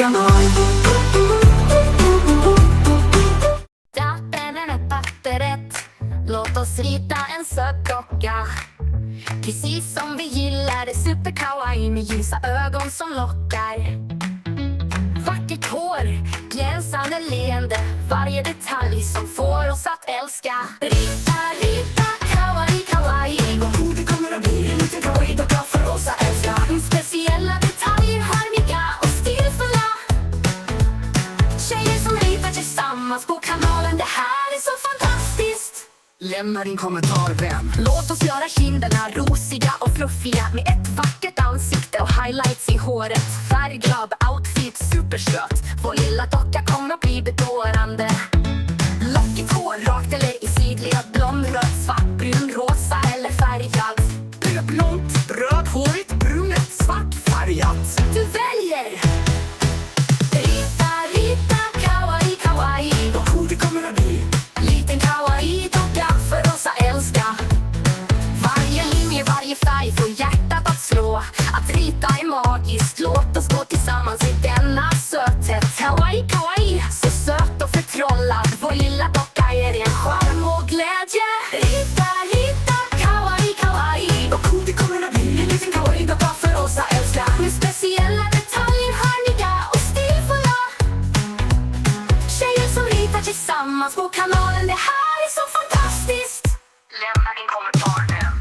kanal. Låt oss rita en söt docka, precis som vi gillar det, super kawaii med ljusa ögon som lockar. Vackert hår, glänsande leende, varje detalj som får oss att älska. Rita, rita, kawaii, kawaii. Vad god det kommer att bli, en liten kawaii-docka för oss att älska. Speciella detaljer, charmiga och stilfulla. Tjejer som ritar tillsammans på kanalen, det här är så fantastiskt. Lämna din kommentar, vän. Låt oss göra kinderna rosiga och fluffiga med ett vackert ansikte och highlights i håret. Färgglad outfit, supersöt. Vår lilla docka kommer att bli bedårande. Lockigt hår, rakt eller i sidled, blond, röd, svart, brun, rosa eller färgad. Blont, rödhårigt, brunet, svart, färgat. Du väljer! Rita, rita, kawaii, kawaii. Vad god det kommer att bli. Liten kawaii-docka för oss att älska. Varje linje, varje färg får hjärtat att slå. Att rita är magiskt, låt oss gå tillsammans i denna söthet. Kawaii, kawaii, så söt och förtrollad. Vår lilla docka är en charm och glädje. Rita, rita, kawaii, kawaii. Vad god det kommer att bli. En liten kawaii-docka för oss att älska. Med speciella detaljer, charmiga och stilfulla. Tjejer som ritar tillsammans på kanalen, det här är så fantastiskt. Lämna din kommentar, vän.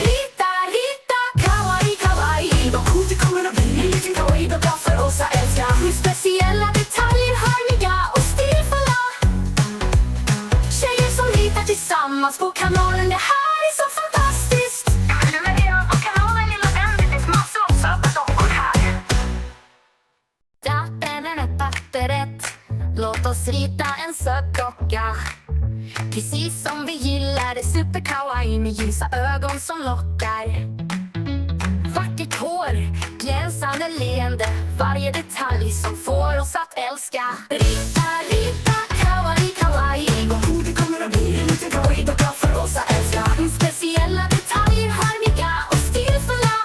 Rita, rita, kawaii, kawaii. Vad god det kommer att bli. En liten kawaii-docka för oss att älska. Med speciella detaljer, charmiga och stilfulla. Tjejer som ritar tillsammans på kanalen, det här är så fantastiskt. Prenumerera på kanalen, lilla vän. Det finns massor av söta dockor här. Låt oss rita en söt docka, precis som vi gillar det, super kawaii med ljusa ögon som lockar. Vackert hår, glänsande leende, varje detalj som får oss att älska. Rita, rita, kawaii, kawaii. Vad god det kommer att bli. En liten kawaii-docka för oss att älska. Speciella detaljer, charmiga och stilfulla.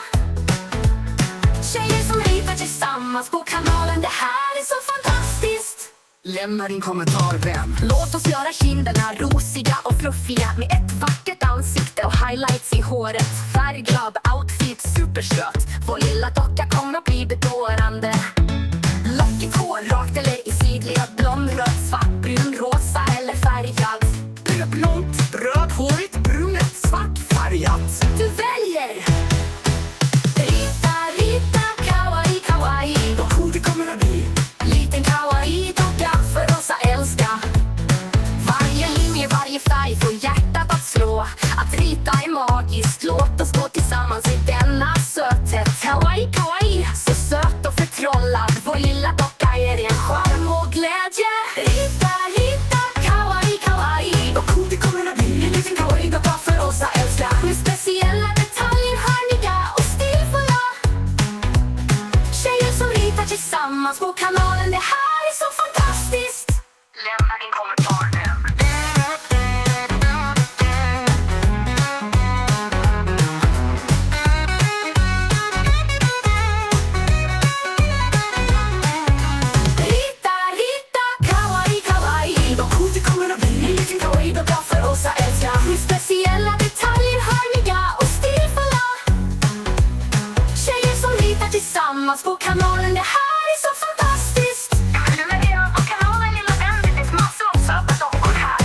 Tjejer som ritar tillsammans på kanalen, det här är så fantastiskt. Lämna din kommentar, vän. Låt oss göra kinderna rosiga och fluffiga med ett vackert ansikte och highlights i håret. Färgglad outfit, supersöt. Vår lilla docka kommer att bli bedårande. Lockigt hår, rakt eller i sidled, blond, röd, svart, brun, rosa eller färgad. Blont, rödhårigt, brunet, svart, färgat. Du väljer! Rita, rita, kawaii, kawaii. Vad god det kommer att bli. Liten kawaii-docka för oss att älska. Varje linje, varje färg får hjärtat att slå. Att rita är magiskt, låt oss gå tillsammans i denna söthet. Kawaii, kawaii, så söt och förtrollad. Vår lilla docka är en charm och glädje. Rita, rita, kawaii, kawaii. Vad god det kommer att bli. En liten kawaii-docka för oss att älska. Med speciella detaljer, charmiga och stilfulla. Tjejer som ritar tillsammans på kanalen, det här är så fantastiskt. Lämna din kommentar, vän. Rita, rita, kawaii, kawaii. Vad god det kommer att bli. En liten kawaii-docka för oss att älska. Med speciella detaljer, charmiga och stilfulla. Tjejer som ritar tillsammans på kanalen, det här är så fantastiskt. Prenumerera på kanalen, lilla vän. Det finns massor av söta dockor här.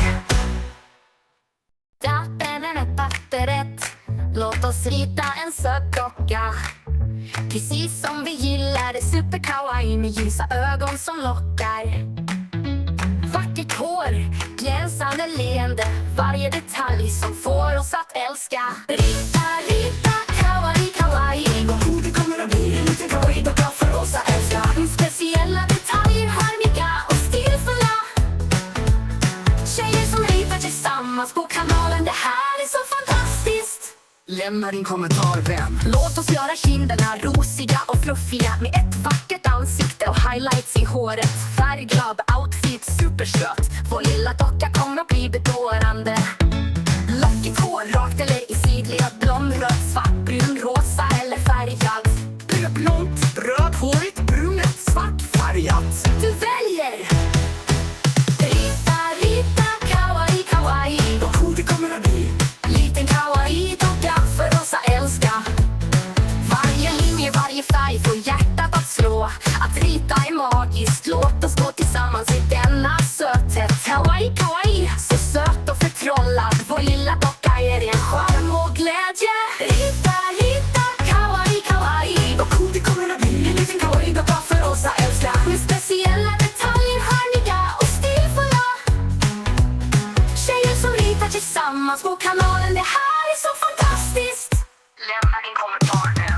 Låt oss rita en söt docka, precis som vi gillar det, super kawaii med ljusa ögon som lockar. Vackert hår, glänsande leende, varje detalj som får oss att älska. Rita, rita, kawaii, kawaii. Vad god det kommer att bli. En liten kawaii-docka för oss att älska. Speciella detaljer, charmiga och stilfulla. Tjejer som ritar tillsammans på kanalen, det här är så fantastiskt. Lämna din kommentar, vän. Låt oss göra kinderna rosiga och fluffiga med ett vackert ansikte och highlights i håret. Färgglad outfit, supersöt. Vår lilla docka kommer att bli bedårande. Lockigt hår, rakt eller i sidled, blond, röd, svart, brun, rosa eller färgad. Blont, rödhårigt, brunet, svartfärgat. Du väljer! Rita, rita, kawaii, kawaii. Vad cool det kommer att bli. Liten kawaii-docka för oss att älska. Varje linje, varje färg får hjärtat att slå. Att rita är magiskt, låt oss gå tillsammans i denna söthet. Kawaii, kawaii, så söt och förtrollad. Vår lilla docka är en charm och glädje. Rita, rita, kawaii, kawaii. Vad cool det kommer att bli. En liten kawaii-docka för oss att älska. Med speciella detaljer, hörniga och stilfulla. Tjejer som ritar tillsammans på kanalen. Det här är så fantastiskt. Lämna din kommentar nu.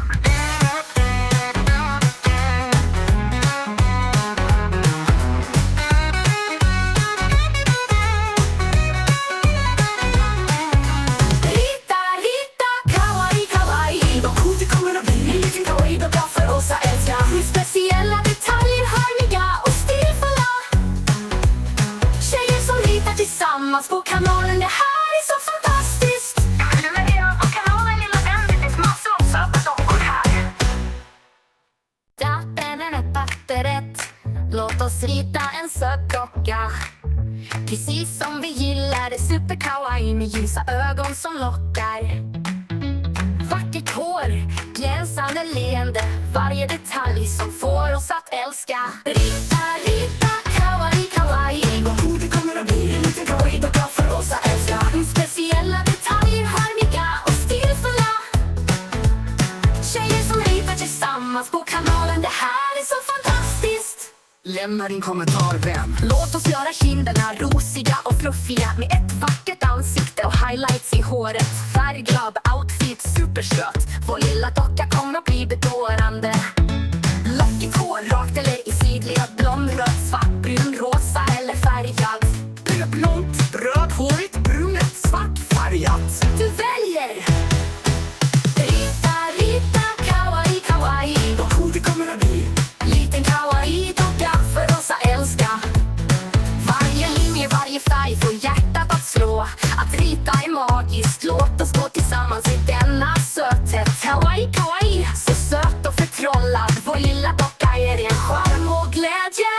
Rita, rita, kawaii, kawaii. Vad cool det kommer att bli. En liten kawaii-docka för oss att älska. Med speciella detaljer, hörniga och stilfulla. Tjejer som ritar tillsammans på kanalen. Det här är så fantastiskt. Prenumerera på kanalen lilla vän. Det finns massor av söta dockor här. Låt oss rita en söt docka. Precis som vi gillar det, super kawaii med ljusa ögon som lockar. Vackert hår, glänsande leende, varje detalj som får oss att älska. Rita, rita, kawaii, kawaii. Vad cool det kommer att bli. En liten kawaii-docka för oss att älska. Speciella detaljer, hörniga och stilfulla. Tjejer som ritar tillsammans på kanalen. Det här är så fantastiskt. Lämna din kommentar, vän. Låt oss göra kinderna rosiga och fluffiga med ett vackert ansikte och highlights i håret. Färgglad outfit, supersöt. Vår lilla docka kommer att bli bedårande. Lockigt hår, rakt eller i sidled, blond, röd, svart, brun, rosa eller färgad. Blont, rödhårigt, brunet, svartfärgat. Du väljer! Rita, rita, kawaii, kawaii. Vad cool det kommer att bli. Liten kawaii-docka för oss att älska. Varje linje, varje färg får hjärtat att slå. Att rita är magiskt, låt oss gå tillsammans i denna söthet. Kawaii, kawaii, så söt och förtrollad. Vår lilla docka är en charm och glädje.